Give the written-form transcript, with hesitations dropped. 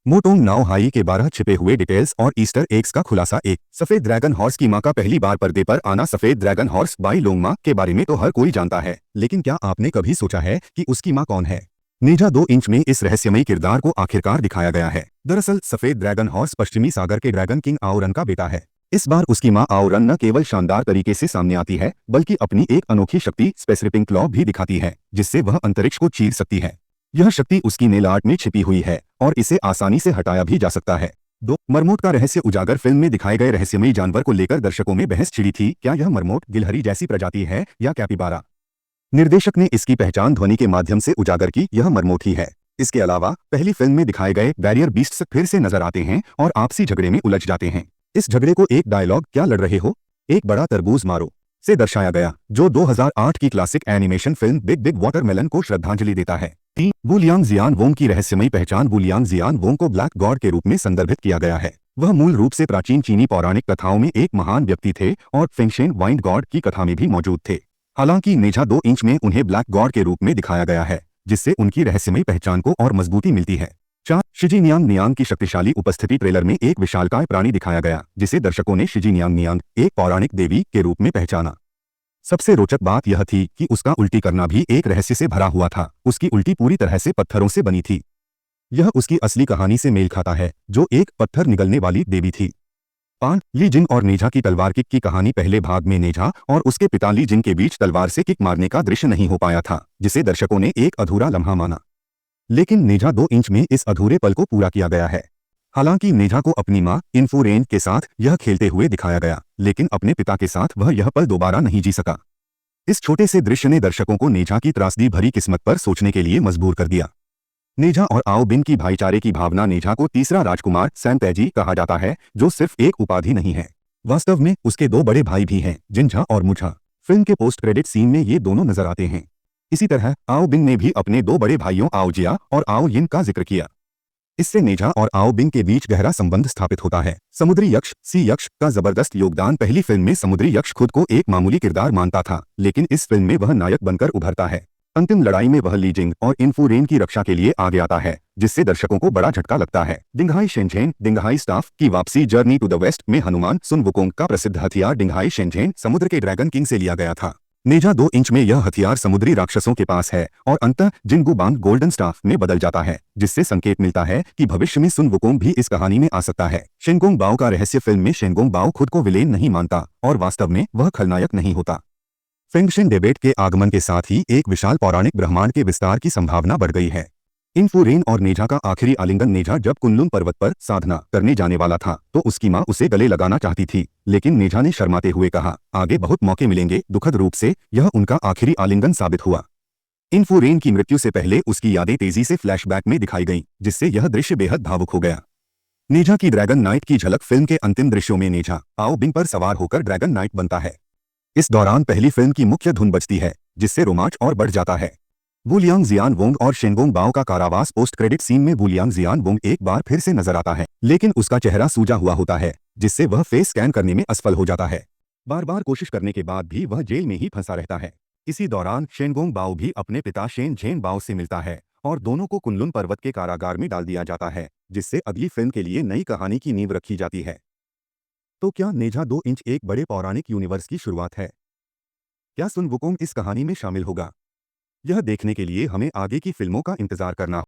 मोटोंग नाओ हाई के 12 छिपे हुए डिटेल्स और ईस्टर एग्स का खुलासा। एक सफेद ड्रैगन हॉर्स की मां का पहली बार पर्दे पर आना। सफेद ड्रैगन हॉर्स बाई लोंगमा के बारे में तो हर कोई जानता है, लेकिन क्या आपने कभी सोचा है कि उसकी मां कौन है? नेजा 2 इंच में इस रहस्यमयी किरदार को आखिरकार दिखाया गया है। दरअसल सफेद ड्रैगन हॉर्स पश्चिमी सागर के ड्रैगन किंग आओरन का बेटा है। इस बार उसकी मां आओरन न केवल शानदार तरीके से सामने आती है, बल्कि अपनी एक अनोखी शक्ति स्पेसिफिक क्लॉ भी दिखाती है, जिससे वह अंतरिक्ष को चीर सकती है। यह शक्ति उसकी नेल आर्ट में छिपी हुई है और इसे आसानी से हटाया भी जा सकता है। 2 मरमोट का रहस्य उजागर। फिल्म में दिखाए गए रहस्यमयी जानवर को लेकर दर्शकों में बहस छिड़ी थी। क्या यह मरमोट गिलहरी जैसी प्रजाति है या कैपिबारा? निर्देशक ने इसकी पहचान ध्वनि के माध्यम से उजागर की। यह मरमोट ही है। इसके अलावा पहली फिल्म में दिखाए गए बैरियर बीस्ट्स फिर से नजर आते हैं और आपसी झगड़े में उलझ जाते हैं। इस झगड़े को एक डायलॉग "क्या लड़ रहे हो, एक बड़ा तरबूज मारो" से दर्शाया गया, जो 2008 की classic animation film big big watermelon को श्रद्धांजलि देता है। 3 बुलियांग जियान वोंग की रहस्यमयी पहचान। बुलियांग जियान वोंग को ब्लैक गॉड के रूप में संदर्भित किया गया है। वह मूल रूप से प्राचीन चीनी पौराणिक कथाओं में एक महान व्यक्ति थे और फेंगशेन वाइंड गॉड की कथा में भी मौजूद थे। हालांकि नेजा 2 इंच में उन्हें ब्लैक गॉड के रूप में दिखाया गया है, जिससे उनकी रहस्यमयी पहचान को और मजबूती मिलती है। 4 शिजी नियांग नियांग की शक्तिशाली उपस्थिति। ट्रेलर में एक विशालकाय प्राणी दिखाया गया, जिसे दर्शकों ने शिजी नियांग नियांग, एक पौराणिक देवी के रूप में पहचाना। सबसे रोचक बात यह थी कि उसका उल्टी करना भी एक रहस्य से भरा हुआ था। उसकी उल्टी पूरी तरह से पत्थरों से बनी थी। यह उसकी असली कहानी से मेल खाता है, जो एक पत्थर निगलने वाली देवी थी। 5 ली जिन और नेजा की तलवार किक की कहानी। पहले भाग में नेजा और उसके पिता ली जिन के बीच तलवार से किक मारने का दृश्य नहीं हो पाया था, जिसे दर्शकों ने एक अधूरा लम्हा माना। लेकिन नेजा 2 इंच में इस अधूरे पल को पूरा किया गया है। हालांकि नेजा को अपनी मां इन्फुरेन के साथ यह खेलते हुए दिखाया गया, लेकिन अपने पिता के साथ वह यह पल दोबारा नहीं जी सका। इस छोटे से दृश्य ने दर्शकों को नेजा की त्रासदी भरी किस्मत पर सोचने के लिए मजबूर कर दिया। नेजा और आओ बिन की भाईचारे की भावना। नेजा को तीसरा राजकुमार सैंतैजी कहा जाता है, जो सिर्फ एक उपाधि नहीं है। वास्तव में उसके 2 बड़े भाई भी हैं, जिनझा और मुझा। फिल्म के पोस्ट क्रेडिट सीन में ये दोनों नजर आते हैं। इसी तरह आओ बिन ने भी अपने 2 बड़े भाइयों आओजिया और आओ यिन का जिक्र किया। इससे नेजा और आओ बिंग के बीच गहरा संबंध स्थापित होता है। समुद्री यक्ष सी यक्ष का जबरदस्त योगदान। पहली फिल्म में समुद्री यक्ष खुद को एक मामूली किरदार मानता था, लेकिन इस फिल्म में वह नायक बनकर उभरता है। अंतिम लड़ाई में वह ली जिंग और इन्फुरेन की रक्षा के लिए आगे आता है, जिससे दर्शकों को बड़ा झटका लगता है। डिंगहाई शेंझेन डिंगहाई स्टाफ की वापसी। जर्नी टू द वेस्ट में हनुमान सुन वुकोंग का प्रसिद्ध हथियार डिंगहाई शेंझेन समुद्र के ड्रैगन किंग से लिया गया था। नेजा 2 इंच में यह हथियार समुद्री राक्षसों के पास है और अंततः जिंगू बांग गोल्डन स्टाफ में बदल जाता है, जिससे संकेत मिलता है कि भविष्य में सुन वुकोंग भी इस कहानी में आ सकता है। शेंगोंग बाओ का रहस्य। फिल्म में शेंगोंग बाओ खुद को विलेन नहीं मानता और वास्तव में वह खलनायक नहीं होता। फेंगशेन डेबेट के आगमन के साथ ही एक विशाल पौराणिक ब्रह्मांड के विस्तार की संभावना बढ़ गई है। इन्फुरेन और नेजा का आखिरी आलिंगन। नेजा जब कुनलुन पर्वत पर साधना करने जाने वाला था, तो उसकी मां उसे गले लगाना चाहती थी, लेकिन नेजा ने शर्माते हुए कहा, आगे बहुत मौके मिलेंगे। दुखद रूप से यह उनका आखिरी आलिंगन साबित हुआ। इन्फुरेन की मृत्यु से पहले उसकी यादें तेजी से फ्लैशबैक में दिखाई गईं, जिससे यह दृश्य बेहद भावुक हो गया। नेजा की ड्रैगन नाइट की झलक। फिल्म के अंतिम दृश्यों में नेजा आओ बिंग पर सवार होकर ड्रैगन नाइट बनता है। इस दौरान पहली फिल्म की मुख्य धुन बजती है, जिससे रोमांच और बढ़ जाता है। बुलियांग जियान वोंग और शेंगोंग बाओ का कारावास। पोस्ट क्रेडिट सीन में बुलियांग जियान वोंग एक बार फिर से नजर आता है, लेकिन उसका चेहरा सूजा हुआ होता है, जिससे वह फेस स्कैन करने में असफल हो जाता है। बार बार कोशिश करने के बाद भी वह जेल में ही फंसा रहता है। इसी दौरान शेंगोंग बाओ भी अपने पिता शेन झेन बाओ से मिलता है और दोनों को कुनलुन पर्वत के कारागार में डाल दिया जाता है, जिससे अगली फिल्म के लिए नई कहानी की नींव रखी जाती है। तो क्या नेजा 2 इंच एक बड़े पौराणिक यूनिवर्स की शुरुआत है? क्या सुन वुकोंग इस कहानी में शामिल होगा? यह देखने के लिए हमें आगे की फिल्मों का इंतजार करना